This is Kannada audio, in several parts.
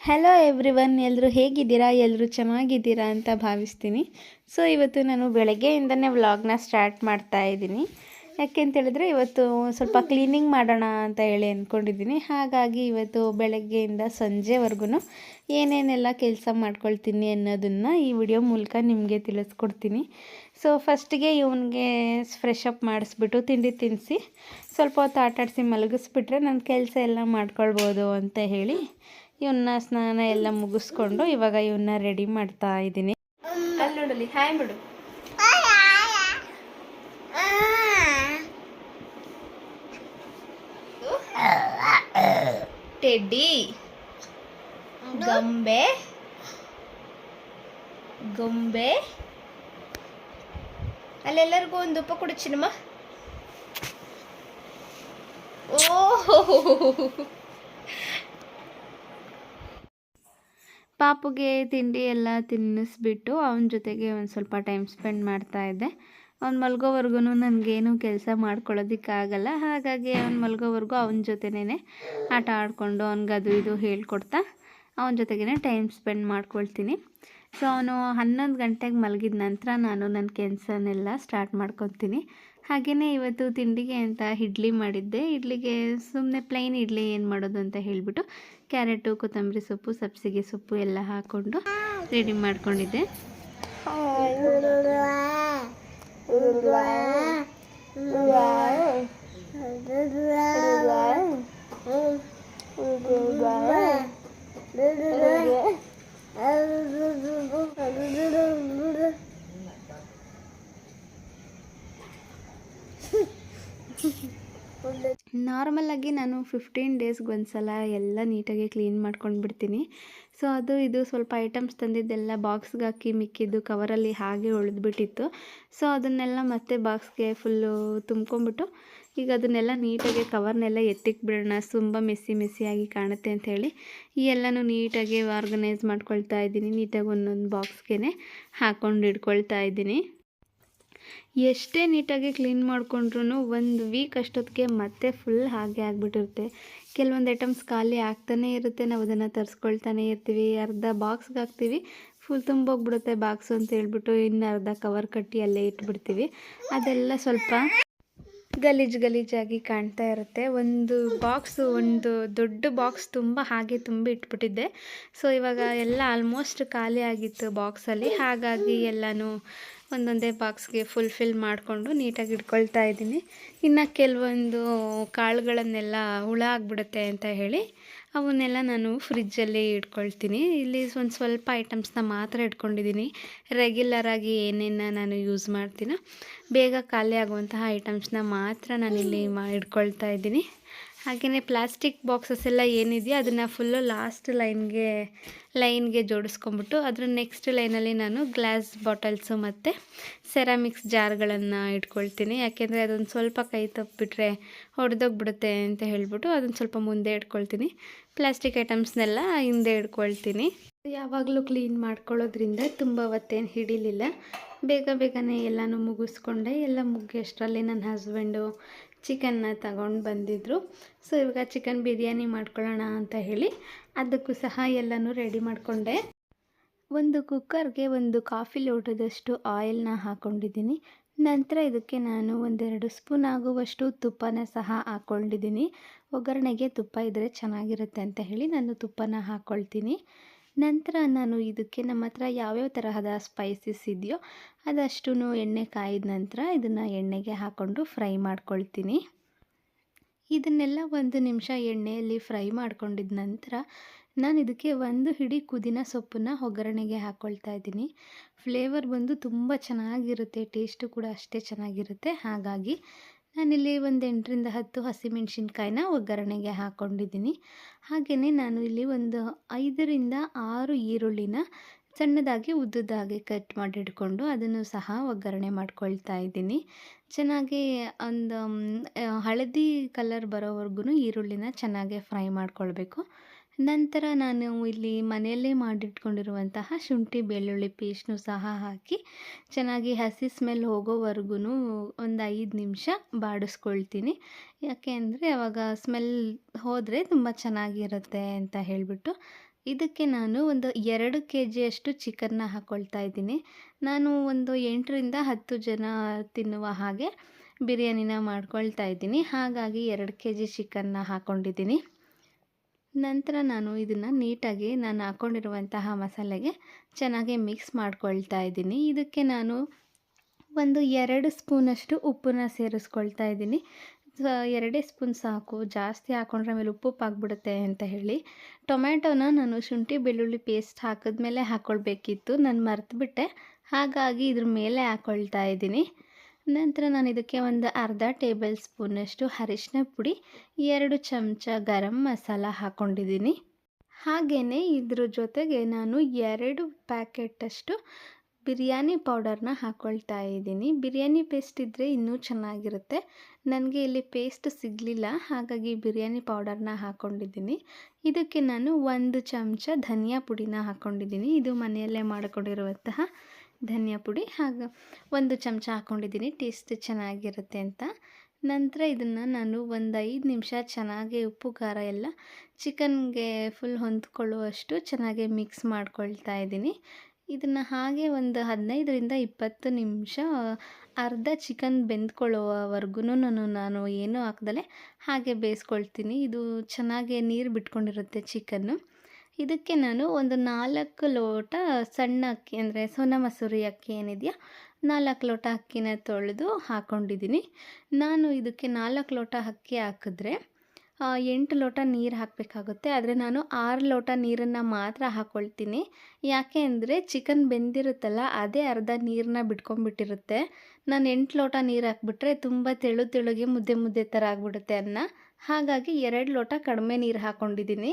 ಹಲೋ ಎವ್ರಿವನ್, ಎಲ್ಲರೂ ಹೇಗಿದ್ದೀರಾ? ಎಲ್ಲರೂ ಚೆನ್ನಾಗಿದ್ದೀರಾ ಅಂತ ಭಾವಿಸ್ತೀನಿ. ಸೊ ಇವತ್ತು ನಾನು ಬೆಳಗ್ಗೆಯಿಂದನೇ ವ್ಲಾಗ್ನ ಸ್ಟಾರ್ಟ್ ಮಾಡ್ತಾ ಇದ್ದೀನಿ. ಯಾಕೆ ಅಂತೇಳಿದ್ರೆ ಇವತ್ತು ಸ್ವಲ್ಪ ಕ್ಲೀನಿಂಗ್ ಮಾಡೋಣ ಅಂತ ಹೇಳಿ ಅಂದ್ಕೊಂಡಿದ್ದೀನಿ. ಹಾಗಾಗಿ ಇವತ್ತು ಬೆಳಗ್ಗೆಯಿಂದ ಸಂಜೆವರೆಗೂ ಏನೇನೆಲ್ಲ ಕೆಲಸ ಮಾಡ್ಕೊಳ್ತೀನಿ ಅನ್ನೋದನ್ನು ಈ ವಿಡಿಯೋ ಮೂಲಕ ನಿಮಗೆ ತಿಳಿಸ್ಕೊಡ್ತೀನಿ. ಸೊ ಫಸ್ಟಿಗೆ ಇವನಿಗೆ ಫ್ರೆಶ್ ಅಪ್ ಮಾಡಿಸ್ಬಿಟ್ಟು ತಿಂಡಿ ತಿನ್ನಿಸಿ ಸ್ವಲ್ಪ ಹೊತ್ತು ಆಟಾಡಿಸಿ ಮಲಗಿಸ್ಬಿಟ್ರೆ ನನ್ನ ಕೆಲಸ ಎಲ್ಲ ಮಾಡ್ಕೊಳ್ಬೋದು ಅಂತ ಹೇಳಿ ಇವನ್ನ ಸ್ನಾನ ಎಲ್ಲ ಮುಗಿಸ್ಕೊಂಡು ಇವಾಗ ಇವನ್ನ ರೆಡಿ ಮಾಡ್ತಾ ಇದ್ದೀನಿ. ಅಲ್ಲಿ ನೋಡಲಿ, ಹಾಯ್ ಬಿಡು. ಟೆಡ್ಡಿ, ಗೊಂಬೆ ಗೊಂಬೆ. ಅಲ್ಲೆಲ್ಲರಿಗೂ ಒಂದು ಉಪ ಕೊಡು ಚಿನ್ನಮ್ಮ. ಓಹೋ, ಪಾಪುಗೆ ತಿಂಡಿ ಎಲ್ಲ ತಿನ್ನಿಸ್ಬಿಟ್ಟು ಅವನ ಜೊತೆಗೆ ಒಂದು ಸ್ವಲ್ಪ ಟೈಮ್ ಸ್ಪೆಂಡ್ ಮಾಡ್ತಾ ಇದ್ದೆ. ಅವ್ನು ಮಲ್ಗೋವರೆಗೂ ನನಗೇನು ಕೆಲಸ ಮಾಡ್ಕೊಳ್ಳೋದಕ್ಕಾಗಲ್ಲ. ಹಾಗಾಗಿ ಅವ್ನು ಮಲ್ಗೋವರೆಗೂ ಅವನ ಜೊತೆನೇ ಆಟ ಆಡಿಕೊಂಡು ಅವ್ನಿಗೆ ಅದು ಇದು ಹೇಳ್ಕೊಡ್ತಾ ಅವನ ಜೊತೆಗೇ ಟೈಮ್ ಸ್ಪೆಂಡ್ ಮಾಡ್ಕೊಳ್ತೀನಿ. ಸೊ ಅವನು 11 ಗಂಟೆಗೆ ಮಲಗಿದ ನಂತರ ನಾನು ನನ್ನ ಕೆಲಸನೆಲ್ಲ ಸ್ಟಾರ್ಟ್ ಮಾಡ್ಕೊತೀನಿ. ಹಾಗೆಯೇ ಇವತ್ತು ತಿಂಡಿಗೆ ಅಂತ ಇಡ್ಲಿ ಮಾಡಿದ್ದೆ. ಇಡ್ಲಿಗೆ ಸುಮ್ಮನೆ ಪ್ಲೈನ್ ಇಡ್ಲಿ ಏನು ಮಾಡೋದು ಅಂತ ಹೇಳಿಬಿಟ್ಟು ಕ್ಯಾರೆಟು, ಕೊತ್ತಂಬರಿ ಸೊಪ್ಪು, ಸಬ್ಸಿಗೆ ಸೊಪ್ಪು ಎಲ್ಲ ಹಾಕ್ಕೊಂಡು ರೆಡಿ ಮಾಡ್ಕೊಂಡಿದ್ದೆ. ನಾರ್ಮಲಾಗಿ ನಾನು 15 ಡೇಸ್ಗೆ ಒಂದು ಸಲ ಎಲ್ಲ ನೀಟಾಗಿ ಕ್ಲೀನ್ ಮಾಡ್ಕೊಂಡು ಬಿಡ್ತೀನಿ. ಸೊ ಅದು ಇದು ಸ್ವಲ್ಪ ಐಟಮ್ಸ್ ತಂದಿದ್ದೆಲ್ಲ ಬಾಕ್ಸ್ಗೆ ಹಾಕಿ ಮಿಕ್ಕಿದ್ದು ಕವರಲ್ಲಿ ಹಾಗೆ ಉಳಿದ್ಬಿಟ್ಟಿತ್ತು. ಸೊ ಅದನ್ನೆಲ್ಲ ಮತ್ತೆ ಬಾಕ್ಸ್ಗೆ ಫುಲ್ಲು ತುಂಬ್ಕೊಂಬಿಟ್ಟು ಈಗ ಅದನ್ನೆಲ್ಲ ನೀಟಾಗಿ ಕವರ್ನೆಲ್ಲ ಎತ್ತಿಕ್ಕೆ ಬಿಡೋಣ, ತುಂಬ ಮೆಸ್ಸಿಯಾಗಿ ಕಾಣುತ್ತೆ ಅಂಥೇಳಿ ಈ ಎಲ್ಲನೂ ನೀಟಾಗಿ ಆರ್ಗನೈಸ್ ಮಾಡ್ಕೊಳ್ತಾ ಇದ್ದೀನಿ. ನೀಟಾಗಿ ಒಂದೊಂದು ಬಾಕ್ಸ್ಗೆ ಹಾಕ್ಕೊಂಡು ಇಟ್ಕೊಳ್ತಾ ಇದ್ದೀನಿ. ಎಷ್ಟೇ ನೀಟಾಗಿ ಕ್ಲೀನ್ ಮಾಡಿಕೊಂಡ್ರೂ ಒಂದು ವೀಕ್ ಅಷ್ಟೊತ್ತಿಗೆ ಮತ್ತೆ ಫುಲ್ ಹಾಗೆ ಆಗಿಬಿಟ್ಟಿರುತ್ತೆ. ಕೆಲವೊಂದು ಐಟಮ್ಸ್ ಖಾಲಿ ಆಗ್ತಾನೇ ಇರುತ್ತೆ, ನಾವು ಅದನ್ನು ತರಿಸ್ಕೊಳ್ತಾನೆ ಇರ್ತೀವಿ. ಅರ್ಧ ಬಾಕ್ಸ್ಗೆ ಹಾಕ್ತೀವಿ, ಫುಲ್ ತುಂಬೋಗ್ಬಿಡುತ್ತೆ ಬಾಕ್ಸು ಅಂತ ಹೇಳ್ಬಿಟ್ಟು ಇನ್ನು ಅರ್ಧ ಕವರ್ ಕಟ್ಟಿ ಅಲ್ಲೇ ಇಟ್ಬಿಡ್ತೀವಿ. ಅದೆಲ್ಲ ಸ್ವಲ್ಪ ಗಲೀಜಾಗಿ ಕಾಣ್ತಾ ಇರುತ್ತೆ. ಒಂದು ದೊಡ್ಡ ಬಾಕ್ಸ್ ತುಂಬ ಹಾಗೆ ತುಂಬಿ ಇಟ್ಬಿಟ್ಟಿದ್ದೆ. ಸೊ ಇವಾಗ ಎಲ್ಲ ಆಲ್ಮೋಸ್ಟ್ ಖಾಲಿ ಆಗಿತ್ತು ಬಾಕ್ಸಲ್ಲಿ. ಹಾಗಾಗಿ ಎಲ್ಲನೂ ಒಂದೊಂದೇ ಬಾಕ್ಸ್ಗೆ ಫುಲ್ಫಿಲ್ ಮಾಡಿಕೊಂಡು ನೀಟಾಗಿ ಇಟ್ಕೊಳ್ತಾ ಇದ್ದೀನಿ. ಇನ್ನು ಕೆಲವೊಂದು ಕಾಳುಗಳನ್ನೆಲ್ಲ ಹುಳ ಆಗಿಬಿಡುತ್ತೆ ಅಂತ ಹೇಳಿ ಅವನ್ನೆಲ್ಲ ನಾನು ಫ್ರಿಜ್ಜಲ್ಲಿ ಇಟ್ಕೊಳ್ತೀನಿ. ಇಲ್ಲಿ ಒಂದು ಸ್ವಲ್ಪ ಐಟಮ್ಸ್ನ ಮಾತ್ರ ಇಟ್ಕೊಂಡಿದ್ದೀನಿ. ರೆಗ್ಯುಲರಾಗಿ ಏನೇನು ನಾನು ಯೂಸ್ ಮಾಡ್ತೀನೋ ಬೇಗ ಖಾಲಿ ಆಗುವಂತಹ ಐಟಮ್ಸ್ನ ಮಾತ್ರ ನಾನಿಲ್ಲಿ ಇಟ್ಕೊಳ್ತಾ ಇದ್ದೀನಿ. ಹಾಗೆಯೇ ಪ್ಲಾಸ್ಟಿಕ್ ಬಾಕ್ಸಸ್ ಎಲ್ಲ ಏನಿದೆಯೋ ಅದನ್ನು ಫುಲ್ಲು ಲಾಸ್ಟ್ ಲೈನ್ಗೆ ಜೋಡಿಸ್ಕೊಂಬಿಟ್ಟು ಅದ್ರ ನೆಕ್ಸ್ಟ್ ಲೈನಲ್ಲಿ ನಾನು ಗ್ಲಾಸ್ ಬಾಟಲ್ಸು ಮತ್ತು ಸೆರಾಮಿಕ್ಸ್ ಜಾರ್ಗಳನ್ನು ಇಟ್ಕೊಳ್ತೀನಿ. ಯಾಕೆಂದರೆ ಅದೊಂದು ಸ್ವಲ್ಪ ಕೈ ತಪ್ಪಿಬಿಟ್ರೆ ಹೊಡೆದೋಗ್ಬಿಡುತ್ತೆ ಅಂತ ಹೇಳ್ಬಿಟ್ಟು ಅದನ್ನು ಸ್ವಲ್ಪ ಮುಂದೆ ಇಟ್ಕೊಳ್ತೀನಿ. ಪ್ಲಾಸ್ಟಿಕ್ ಐಟಮ್ಸ್ನೆಲ್ಲ ಹಿಂದೆ ಇಟ್ಕೊಳ್ತೀನಿ. ಯಾವಾಗಲೂ ಕ್ಲೀನ್ ಮಾಡ್ಕೊಳ್ಳೋದ್ರಿಂದ ತುಂಬ ಹೊತ್ತೇನು ಹಿಡಿಲಿಲ್ಲ. ಬೇಗನೆ ಎಲ್ಲನೂ ಮುಗಿಸ್ಕೊಂಡೆ. ಎಲ್ಲ ಮುಗಿಯೋಷ್ಟರಲ್ಲಿ ನನ್ನ ಹಸ್ಬೆಂಡು ಚಿಕನ್ನ ತಗೊಂಡು ಬಂದಿದ್ದರು. ಸೊ ಇವಾಗ ಚಿಕನ್ ಬಿರಿಯಾನಿ ಮಾಡ್ಕೊಳ್ಳೋಣ ಅಂತ ಹೇಳಿ ಅದಕ್ಕೂ ಸಹ ಎಲ್ಲನೂ ರೆಡಿ ಮಾಡಿಕೊಂಡೆ. ಒಂದು ಕುಕ್ಕರ್ಗೆ ಒಂದು ಕಾಫಿ ಲೋಟದಷ್ಟು ಆಯಿಲ್ನ ಹಾಕ್ಕೊಂಡಿದ್ದೀನಿ. ನಂತರ ಇದಕ್ಕೆ ನಾನು 1-2 ಸ್ಪೂನ್ ಆಗುವಷ್ಟು ತುಪ್ಪನ ಸಹ ಹಾಕ್ಕೊಂಡಿದ್ದೀನಿ. ಒಗ್ಗರಣೆಗೆ ತುಪ್ಪ ಇದ್ದರೆ ಚೆನ್ನಾಗಿರುತ್ತೆ ಅಂತ ಹೇಳಿ ನಾನು ತುಪ್ಪನ ಹಾಕ್ಕೊಳ್ತೀನಿ. ನಂತರ ನಾನು ಇದಕ್ಕೆ ನಮ್ಮ ಹತ್ರ ಯಾವ್ಯಾವ ತರಹದ ಸ್ಪೈಸಸ್ ಇದೆಯೋ ಅದಷ್ಟು ಎಣ್ಣೆ ಕಾಯಿದ ನಂತರ ಇದನ್ನು ಎಣ್ಣೆಗೆ ಹಾಕ್ಕೊಂಡು ಫ್ರೈ ಮಾಡ್ಕೊಳ್ತೀನಿ. ಇದನ್ನೆಲ್ಲ 1 ನಿಮಿಷ ಎಣ್ಣೆಯಲ್ಲಿ ಫ್ರೈ ಮಾಡ್ಕೊಂಡಿದ ನಂತರ ನಾನು ಇದಕ್ಕೆ 1 ಹಿಡಿ ಪುದೀನ ಸೊಪ್ಪನ್ನು ಒಗ್ಗರಣೆಗೆ ಹಾಕ್ಕೊಳ್ತಾ ಇದ್ದೀನಿ. ಫ್ಲೇವರ್ ಬಂದು ತುಂಬ ಚೆನ್ನಾಗಿರುತ್ತೆ, ಟೇಸ್ಟು ಕೂಡ ಅಷ್ಟೇ ಚೆನ್ನಾಗಿರುತ್ತೆ. ಹಾಗಾಗಿ ನಾನಿಲ್ಲಿ 8-10 ಹಸಿಮೆಣ್ಸಿನ್ಕಾಯಿನ ಒಗ್ಗರಣೆಗೆ ಹಾಕ್ಕೊಂಡಿದ್ದೀನಿ. ಹಾಗೆಯೇ ನಾನು ಇಲ್ಲಿ 5-6 ಈರುಳ್ಳಿನ ಸಣ್ಣದಾಗಿ ಉದ್ದುದಾಗಿ ಕಟ್ ಮಾಡಿ ಇಟ್ಕೊಂಡು ಅದನ್ನು ಸಹ ಒಗ್ಗರಣೆ ಮಾಡ್ಕೊಳ್ತಾ ಇದ್ದೀನಿ. ಚೆನ್ನಾಗಿ ಒಂದು ಹಳದಿ ಕಲರ್ ಬರೋವರೆಗೂ ಈರುಳ್ಳಿನ ಚೆನ್ನಾಗಿ ಫ್ರೈ ಮಾಡ್ಕೊಳ್ಬೇಕು. ನಂತರ ನಾನು ಇಲ್ಲಿ ಮನೆಯಲ್ಲೇ ಮಾಡಿಟ್ಕೊಂಡಿರುವಂತಹ ಶುಂಠಿ ಬೆಳ್ಳುಳ್ಳಿ ಪೇಸ್ಟ್ನು ಸಹ ಹಾಕಿ ಚೆನ್ನಾಗಿ ಹಸಿ ಸ್ಮೆಲ್ ಹೋಗೋವರೆಗೂ ಒಂದು 5 ನಿಮಿಷ ಬಾಡಿಸ್ಕೊಳ್ತೀನಿ. ಯಾಕೆ ಅಂದರೆ ಆವಾಗ ಸ್ಮೆಲ್ ಹೋದರೆ ತುಂಬ ಚೆನ್ನಾಗಿರುತ್ತೆ ಅಂತ ಹೇಳಿಬಿಟ್ಟು ಇದಕ್ಕೆ ನಾನು ಒಂದು 2 ಕೆ ಜಿಯಷ್ಟು ಚಿಕನ್ನ ಹಾಕ್ಕೊಳ್ತಾ ಇದ್ದೀನಿ. ನಾನು ಒಂದು 8ರಿಂದ 10 ಜನ ತಿನ್ನುವ ಹಾಗೆ ಬಿರಿಯಾನಿನ ಮಾಡ್ಕೊಳ್ತಾ ಇದ್ದೀನಿ. ಹಾಗಾಗಿ 2 ಕೆ ಜಿ ಚಿಕನ್ನ ಹಾಕ್ಕೊಂಡಿದ್ದೀನಿ. ನಂತರ ನಾನು ಇದನ್ನು ನೀಟಾಗಿ ನಾನು ಹಾಕ್ಕೊಂಡಿರುವಂತಹ ಮಸಾಲೆಗೆ ಚೆನ್ನಾಗಿ ಮಿಕ್ಸ್ ಮಾಡ್ಕೊಳ್ತಾ ಇದ್ದೀನಿ. ಇದಕ್ಕೆ ನಾನು ಒಂದು 2 ಸ್ಪೂನಷ್ಟು ಉಪ್ಪನ್ನ ಸೇರಿಸ್ಕೊಳ್ತಾ ಇದ್ದೀನಿ. 2 ಸ್ಪೂನ್ ಸಾಕು, ಜಾಸ್ತಿ ಹಾಕ್ಕೊಂಡ್ರೆ ಆಮೇಲೆ ಉಪ್ಪುಪ್ಪಾಗ್ಬಿಡುತ್ತೆ ಅಂತ ಹೇಳಿ. ಟೊಮ್ಯಾಟೋನ ನಾನು ಶುಂಠಿ ಬೆಳ್ಳುಳ್ಳಿ ಪೇಸ್ಟ್ ಹಾಕಿದ್ಮೇಲೆ ಹಾಕ್ಕೊಳ್ಬೇಕಿತ್ತು, ನಾನು ಮರೆತುಬಿಟ್ಟೆ. ಹಾಗಾಗಿ ಇದ್ರ ಮೇಲೆ ಹಾಕ್ಕೊಳ್ತಾ ಇದ್ದೀನಿ. ನಂತರ ನಾನು ಇದಕ್ಕೆ ಒಂದು ಅರ್ಧ ಟೇಬಲ್ ಸ್ಪೂನಷ್ಟು ಅರಿಶಿನ ಪುಡಿ, 2 ಚಮಚ ಗರಂ ಮಸಾಲ ಹಾಕ್ಕೊಂಡಿದ್ದೀನಿ. ಹಾಗೆಯೇ ಇದ್ರ ಜೊತೆಗೆ ನಾನು 2 ಪ್ಯಾಕೆಟಷ್ಟು ಬಿರಿಯಾನಿ ಪೌಡರ್ನ ಹಾಕ್ಕೊಳ್ತಾ ಇದ್ದೀನಿ. ಬಿರಿಯಾನಿ ಪೇಸ್ಟ್ ಇದ್ದರೆ ಇನ್ನೂ ಚೆನ್ನಾಗಿರುತ್ತೆ. ನನಗೆ ಇಲ್ಲಿ ಪೇಸ್ಟ್ ಸಿಗಲಿಲ್ಲ, ಹಾಗಾಗಿ ಬಿರಿಯಾನಿ ಪೌಡರ್ನ ಹಾಕ್ಕೊಂಡಿದ್ದೀನಿ. ಇದಕ್ಕೆ ನಾನು 1 ಚಮಚ ಧನಿಯಾ ಪುಡಿನ ಹಾಕ್ಕೊಂಡಿದ್ದೀನಿ. ಇದು ಮನೆಯಲ್ಲೇ ಮಾಡಿಕೊಂಡಿರುವಂತಹ ಧನಿಯಾ ಪುಡಿ. 1 ಚಮಚ ಹಾಕ್ಕೊಂಡಿದ್ದೀನಿ, ಟೇಸ್ಟ್ ಚೆನ್ನಾಗಿರುತ್ತೆ ಅಂತ. ನಂತರ ಇದನ್ನು ನಾನು ಒಂದು 5 ನಿಮಿಷ ಚೆನ್ನಾಗಿ ಉಪ್ಪು ಖಾರ ಎಲ್ಲ ಚಿಕನ್ಗೆ ಫುಲ್ ಹೊಂದ್ಕೊಳ್ಳುವಷ್ಟು ಚೆನ್ನಾಗಿ ಮಿಕ್ಸ್ ಮಾಡ್ಕೊಳ್ತಾ ಇದ್ದೀನಿ. ಇದನ್ನು ಹಾಗೆ ಒಂದು 15ರಿಂದ 20 ನಿಮಿಷ ಅರ್ಧ ಚಿಕನ್ ಬೆಂದ್ಕೊಳ್ಳೋವರೆಗೂ ನಾನು ಏನೂ ಹಾಕ್ದಲೇ ಹಾಗೆ ಬೇಯಿಸ್ಕೊಳ್ತೀನಿ. ಇದು ಚೆನ್ನಾಗಿ ನೀರು ಬಿಟ್ಕೊಂಡಿರುತ್ತೆ ಚಿಕನ್ನು. ಇದಕ್ಕೆ ನಾನು ಒಂದು 4 ಲೋಟ ಸಣ್ಣ ಅಕ್ಕಿ, ಅಂದರೆ ಸೋನಾ ಮಸೂರಿ ಅಕ್ಕಿ ಏನಿದೆಯಾ, 4 ಲೋಟ ಅಕ್ಕಿನ ತೊಳೆದು ಹಾಕ್ಕೊಂಡಿದ್ದೀನಿ. ನಾನು ಇದಕ್ಕೆ 4 ಲೋಟ ಅಕ್ಕಿ ಹಾಕಿದ್ರೆ 8 ಲೋಟ ನೀರು ಹಾಕಬೇಕಾಗುತ್ತೆ. ಆದರೆ ನಾನು 6 ಲೋಟ ನೀರನ್ನು ಮಾತ್ರ ಹಾಕ್ಕೊಳ್ತೀನಿ. ಯಾಕೆ ಅಂದರೆ ಚಿಕನ್ ಬೆಂದಿರುತ್ತಲ್ಲ, ಅದೇ ಅರ್ಧ ನೀರನ್ನ ಬಿಟ್ಕೊಂಡ್ಬಿಟ್ಟಿರುತ್ತೆ. ನಾನು 8 ಲೋಟ ನೀರು ಹಾಕ್ಬಿಟ್ರೆ ತುಂಬ ತೆಳುಗೆ ಮುದ್ದೆ ಥರ ಆಗಿಬಿಡುತ್ತೆ ಅನ್ನ. ಹಾಗಾಗಿ 2 ಲೋಟ ಕಡಿಮೆ ನೀರು ಹಾಕ್ಕೊಂಡಿದ್ದೀನಿ.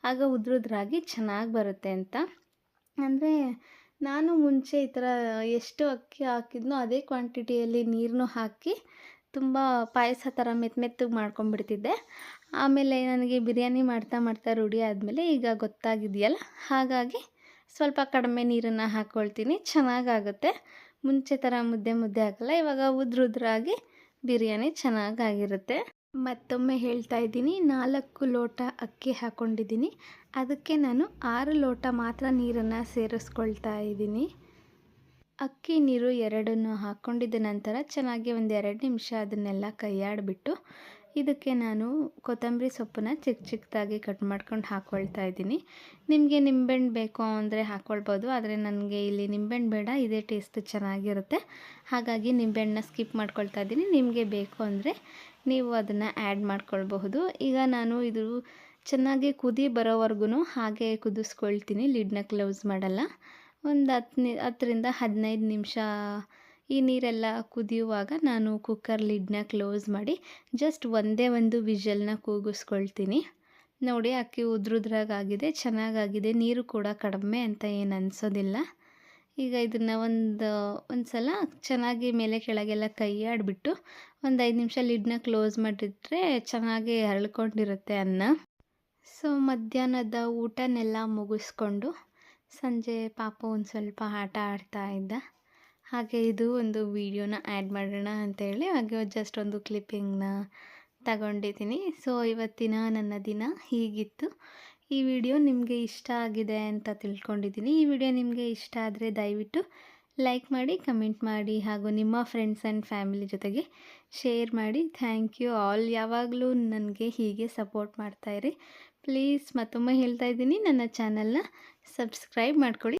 ಆಗ ಉದ್ರುದ್ರಾಗಿ ಚೆನ್ನಾಗಿ ಬರುತ್ತೆ ಅಂತ. ಅಂದರೆ ನಾನು ಮುಂಚೆ ಈ ಥರ ಎಷ್ಟು ಅಕ್ಕಿ ಹಾಕಿದ್ನೋ ಅದೇ ಕ್ವಾಂಟಿಟಿಯಲ್ಲಿ ನೀರನ್ನು ಹಾಕಿ ತುಂಬ ಪಾಯಸ ಥರ ಮೆತ್ತಗೆ ಮಾಡ್ಕೊಂಡ್ಬಿಡ್ತಿದ್ದೆ. ಆಮೇಲೆ ನನಗೆ ಬಿರಿಯಾನಿ ಮಾಡ್ತಾ ರೂಢಿ ಆದಮೇಲೆ ಈಗ ಗೊತ್ತಾಗಿದೆಯಲ್ಲ, ಹಾಗಾಗಿ ಸ್ವಲ್ಪ ಕಡಿಮೆ ನೀರನ್ನು ಹಾಕ್ಕೊಳ್ತೀನಿ. ಚೆನ್ನಾಗಾಗುತ್ತೆ. ಮುಂಚೆ ಥರ ಮುದ್ದೆ ಆಗಲ್ಲ. ಇವಾಗ ಉದ್ರುದ್ರಾಗಿ ಬಿರಿಯಾನಿ ಚೆನ್ನಾಗಾಗಿರುತ್ತೆ. ಮತ್ತೊಮ್ಮೆ ಹೇಳ್ತಾ ಇದ್ದೀನಿ, 4 ಲೋಟ ಅಕ್ಕಿ ಹಾಕ್ಕೊಂಡಿದ್ದೀನಿ. ಅದಕ್ಕೆ ನಾನು 6 ಲೋಟ ಮಾತ್ರ ನೀರನ್ನು ಸೇರಿಸ್ಕೊಳ್ತಾ ಇದ್ದೀನಿ. ಅಕ್ಕಿ ನೀರು ಎರಡನ್ನೂ ಹಾಕ್ಕೊಂಡಿದ್ದ ನಂತರ ಚೆನ್ನಾಗಿ ಒಂದು 2 ನಿಮಿಷ ಅದನ್ನೆಲ್ಲ ಕೈಯಾಡಿಬಿಟ್ಟು ಇದಕ್ಕೆ ನಾನು ಕೊತ್ತಂಬರಿ ಸೊಪ್ಪನ್ನ ಚಿಕ್ಕದಾಗಿ ಕಟ್ ಮಾಡ್ಕೊಂಡು ಹಾಕ್ಕೊಳ್ತಾ ಇದ್ದೀನಿ. ನಿಮಗೆ ನಿಂಬೆಹಣ್ಣು ಬೇಕು ಅಂದರೆ ಹಾಕ್ಕೊಳ್ಬೋದು, ಆದರೆ ನನಗೆ ಇಲ್ಲಿ ನಿಂಬೆಹಣ್ಣು ಬೇಡ, ಇದೇ ಟೇಸ್ಟ್ ಚೆನ್ನಾಗಿರುತ್ತೆ. ಹಾಗಾಗಿ ನಿಂಬೆಹಣ್ಣನ್ನ ಸ್ಕಿಪ್ ಮಾಡ್ಕೊಳ್ತಾ ಇದ್ದೀನಿ. ನಿಮಗೆ ಬೇಕು ಅಂದರೆ ನೀವು ಅದನ್ನು ಆ್ಯಡ್ ಮಾಡ್ಕೊಳ್ಬಹುದು. ಈಗ ನಾನು ಇದು ಚೆನ್ನಾಗಿ ಕುದಿ ಬರೋವರೆಗೂ ಹಾಗೆ ಕುದಿಸ್ಕೊಳ್ತೀನಿ, ಲಿಡ್ನ ಕ್ಲೋಸ್ ಮಾಡಲ್ಲ. ಒಂದು 10ರಿಂದ 15 ನಿಮಿಷ ಈ ನೀರೆಲ್ಲ ಕುದಿಯುವಾಗ ನಾನು ಕುಕ್ಕರ್ ಲಿಡ್ನ ಕ್ಲೋಸ್ ಮಾಡಿ ಜಸ್ಟ್ ಒಂದೇ ಒಂದು ವಿಷಲ್ನ ಕೂಗಿಸ್ಕೊಳ್ತೀನಿ. ನೋಡಿ, ಅಕ್ಕಿ ಉದ್ರುದ್ರಾಗಿದೆ, ಚೆನ್ನಾಗಾಗಿದೆ. ನೀರು ಕೂಡ ಕಡಿಮೆ ಅಂತ ಏನು ಅನಿಸೋದಿಲ್ಲ. ಈಗ ಇದನ್ನು ಒಂದು ಸಲ ಚೆನ್ನಾಗಿ ಮೇಲೆ ಕೆಳಗೆಲ್ಲ ಕೈಯಾಡಿಬಿಟ್ಟು ಒಂದು 5 ನಿಮಿಷ ಲಿಡ್ನ ಕ್ಲೋಸ್ ಮಾಡಿಟ್ರೆ ಚೆನ್ನಾಗಿ ಹರಳ್ಕೊಂಡಿರುತ್ತೆ ಅನ್ನ. ಸೊ ಮಧ್ಯಾಹ್ನದ ಊಟನೆಲ್ಲ ಮುಗಿಸ್ಕೊಂಡು ಸಂಜೆ ಪಾಪು ಒಂದು ಸ್ವಲ್ಪ ಆಟ ಆಡ್ತಾ ಇದ್ದ. ಹಾಗೆ ಇದು ಒಂದು ವೀಡಿಯೋನ ಆ್ಯಡ್ ಮಾಡೋಣ ಅಂತೇಳಿ ಹಾಗೆ ಜಸ್ಟ್ ಒಂದು ಕ್ಲಿಪ್ಪಿಂಗ್ನ ತಗೊಂಡಿದ್ದೀನಿ. ಸೊ ಇವತ್ತಿನ ನನ್ನ ದಿನ ಹೀಗಿತ್ತು. ಈ ವಿಡಿಯೋ ನಿಮಗೆ ಇಷ್ಟ ಆಗಿದೆ ಅಂತ ತಿಳ್ಕೊಂಡಿದ್ದೀನಿ. ಈ ವಿಡಿಯೋ ನಿಮಗೆ ಇಷ್ಟ ಆದರೆ ದಯವಿಟ್ಟು ಲೈಕ್ ಮಾಡಿ, ಕಮೆಂಟ್ ಮಾಡಿ, ಹಾಗೂ ನಿಮ್ಮ ಫ್ರೆಂಡ್ಸ್ ಆ್ಯಂಡ್ ಫ್ಯಾಮಿಲಿ ಜೊತೆಗೆ ಶೇರ್ ಮಾಡಿ. Thank you all. ಯಾವಾಗಲೂ ನನಗೆ ಹೀಗೆ ಸಪೋರ್ಟ್ ಮಾಡ್ತಾಯಿರಿ ಪ್ಲೀಸ್. ಮತ್ತೊಮ್ಮೆ ಹೇಳ್ತಾ ಇದ್ದೀನಿ, ನನ್ನ ಚಾನಲ್ನ ಸಬ್ಸ್ಕ್ರೈಬ್ ಮಾಡ್ಕೊಳ್ಳಿ.